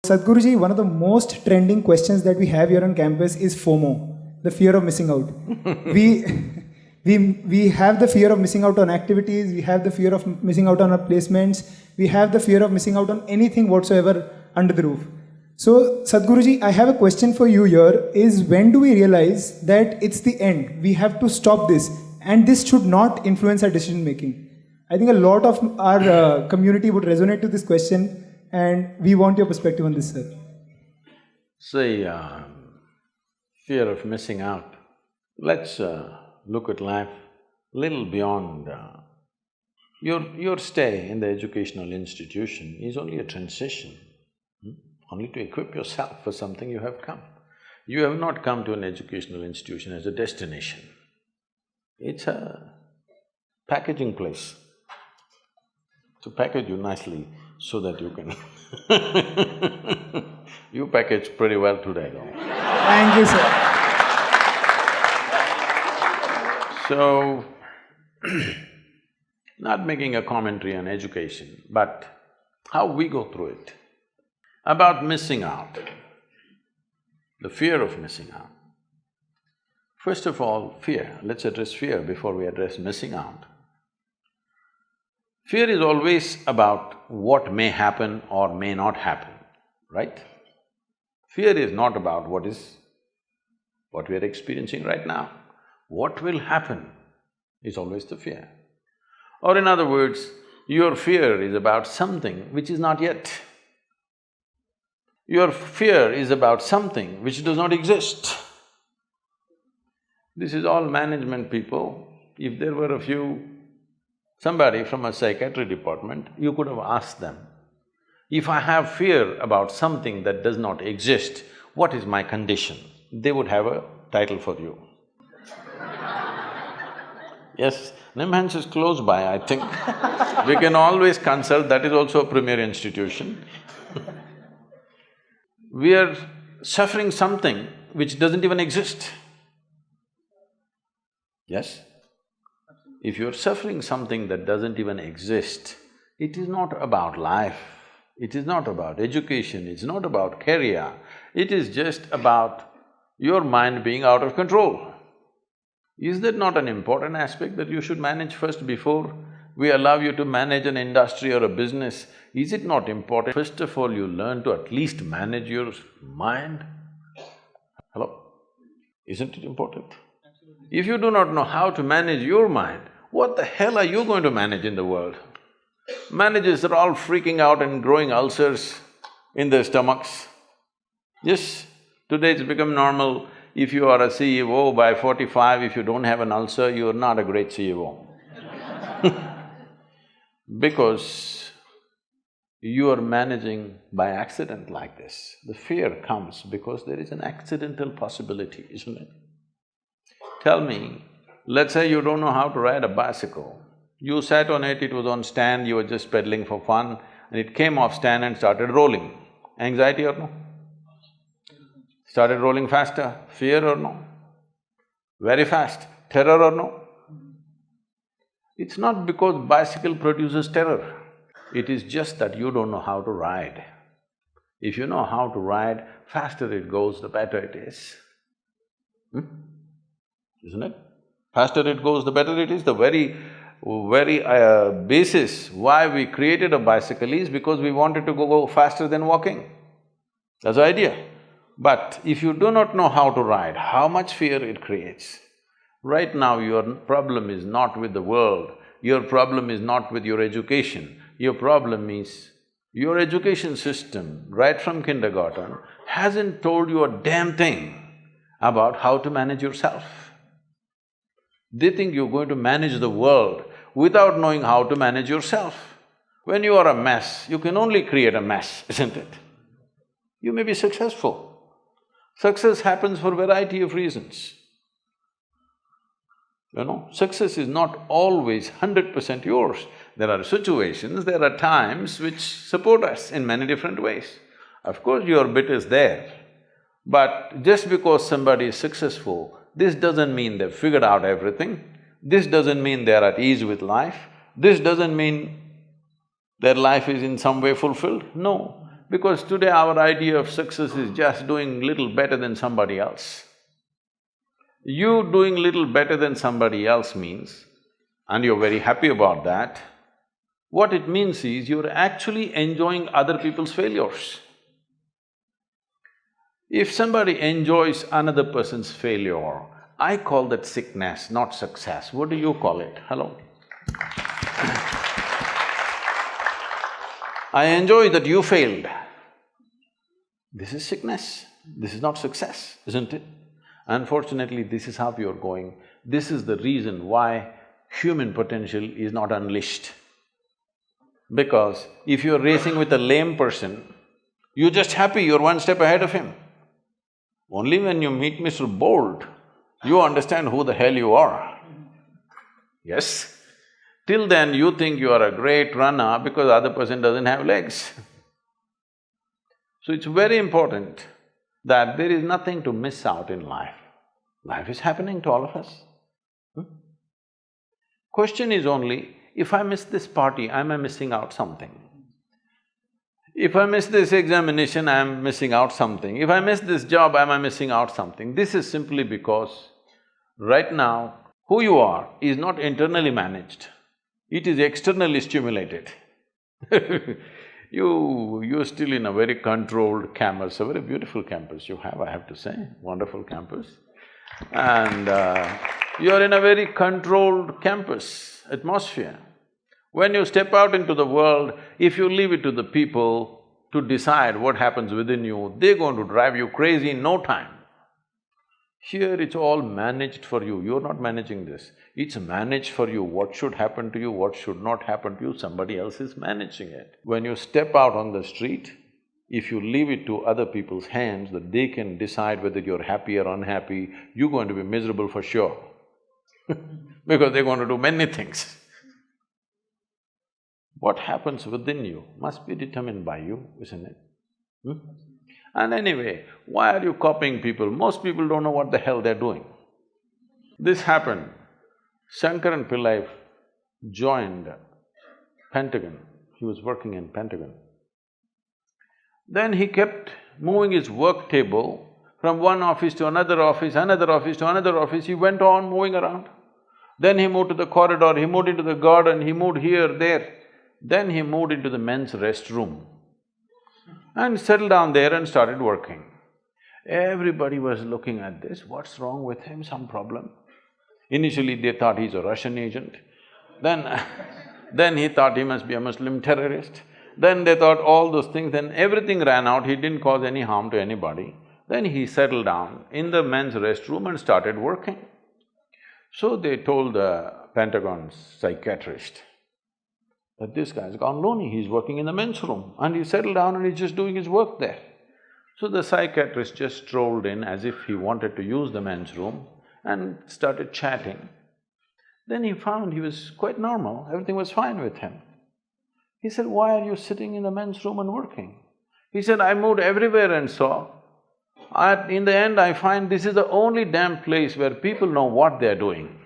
Sadhguruji, one of the most trending questions that we have here on campus is FOMO, the fear of missing out. we have the fear of missing out on activities, we have the fear of missing out on our placements, we have the fear of missing out on anything whatsoever under the roof. So, Sadhguruji, I have a question for you here, is when do we realize that it's the end? We have to stop this, and this should not influence our decision making. I think a lot of our community would resonate to this question, and we want your perspective on this, sir. See, fear of missing out. Let's look at life little beyond… Your stay in the educational institution is only a transition, only to equip yourself for something you have come. You have not come to an educational institution as a destination. It's a packaging place to package you nicely so that you can You package pretty well today, though. Thank you, sir. So, not making a commentary on education, but how we go through it. About missing out, the fear of missing out. First of all, fear. Let's address fear before we address missing out. Fear is always about what may happen or may not happen, right? Fear is not about what we are experiencing right now. What will happen is always the fear. Or in other words, your fear is about something which is not yet. Your fear is about something which does not exist. This is all management people. If there were somebody from a psychiatry department, you could have asked them, if I have fear about something that does not exist, what is my condition? They would have a title for you. Yes, NIMHANS is close by, I think. We can always consult, that is also a premier institution. We are suffering something which doesn't even exist. Yes? If you're suffering something that doesn't even exist, it is not about life, it is not about education, it's not about career, it is just about your mind being out of control. Is that not an important aspect that you should manage first before we allow you to manage an industry or a business? Is it not important, first of all, you learn to at least manage your mind? Hello? Isn't it important? If you do not know how to manage your mind, what the hell are you going to manage in the world? Managers are all freaking out and growing ulcers in their stomachs. Yes, today it's become normal, if you are a CEO by 45, if you don't have an ulcer, you are not a great CEO. Because you are managing by accident like this. The fear comes because there is an accidental possibility, isn't it? Tell me, let's say you don't know how to ride a bicycle. You sat on it, it was on stand, you were just pedaling for fun, and it came off stand and started rolling. Anxiety or no? Started rolling faster, fear or no? Very fast, terror or no? It's not because bicycle produces terror, it is just that you don't know how to ride. If you know how to ride, faster it goes, the better it is. Isn't it? Faster it goes, the better it is. The very basis why we created a bicycle is because we wanted to go faster than walking. That's the idea. But if you do not know how to ride, how much fear it creates. Right now your problem is not with the world, your problem is not with your education, your problem is your education system, right from kindergarten, hasn't told you a damn thing about how to manage yourself. They think you're going to manage the world without knowing how to manage yourself. When you are a mess, you can only create a mess, isn't it? You may be successful. Success happens for a variety of reasons. You know, success is not always 100% yours. There are situations, there are times which support us in many different ways. Of course, your bit is there, but just because somebody is successful, this doesn't mean they've figured out everything, this doesn't mean they're at ease with life, this doesn't mean their life is in some way fulfilled. No, Because today our idea of success is just doing little better than somebody else. You doing little better than somebody else means, and you're very happy about that, what it means is you're actually enjoying other people's failures. If somebody enjoys another person's failure, I call that sickness, not success. What do you call it? Hello? I enjoy that you failed. This is sickness, this is not success, isn't it? Unfortunately, this is how you're going. This is the reason why human potential is not unleashed. Because if you're racing with a lame person, you're just happy you're one step ahead of him. Only when you meet Mr. Bolt, you understand who the hell you are. Yes? Till then, you think you are a great runner because the other person doesn't have legs. So it's very important that there is nothing to miss out in life. Life is happening to all of us. Question is only, if I miss this party, am I missing out something? If I miss this examination, I am missing out something. If I miss this job, am I missing out something? This is simply because right now, who you are is not internally managed, it is externally stimulated. You're still in a very controlled campus, a very beautiful campus you have, I have to say, wonderful campus. And you're in a very controlled campus atmosphere. When you step out into the world, if you leave it to the people to decide what happens within you, they're going to drive you crazy in no time. Here it's all managed for you, you're not managing this. It's managed for you, what should happen to you, what should not happen to you, somebody else is managing it. When you step out on the street, if you leave it to other people's hands that they can decide whether you're happy or unhappy, you're going to be miserable for sure because they're going to do many things. What happens within you must be determined by you, isn't it? And anyway, why are you copying people? Most people don't know what the hell they're doing. This happened. Shankaran Pillai joined Pentagon, he was working in Pentagon. Then he kept moving his work table from one office to another office, another office to another office, he went on moving around. Then he moved to the corridor, he moved into the garden, he moved here, there. Then he moved into the men's restroom and settled down there and started working. Everybody was looking at this, what's wrong with him, some problem? Initially they thought he's a Russian agent, then he thought he must be a Muslim terrorist, then they thought all those things, then everything ran out, he didn't cause any harm to anybody. Then he settled down in the men's restroom and started working. So they told the Pentagon's psychiatrist that this guy's gone loony, he's working in the men's room and he settled down and he's just doing his work there. So the psychiatrist just strolled in as if he wanted to use the men's room and started chatting. Then he found he was quite normal, everything was fine with him. He said, why are you sitting in the men's room and working? He said, I moved everywhere and saw. In the end, I find this is the only damn place where people know what they're doing.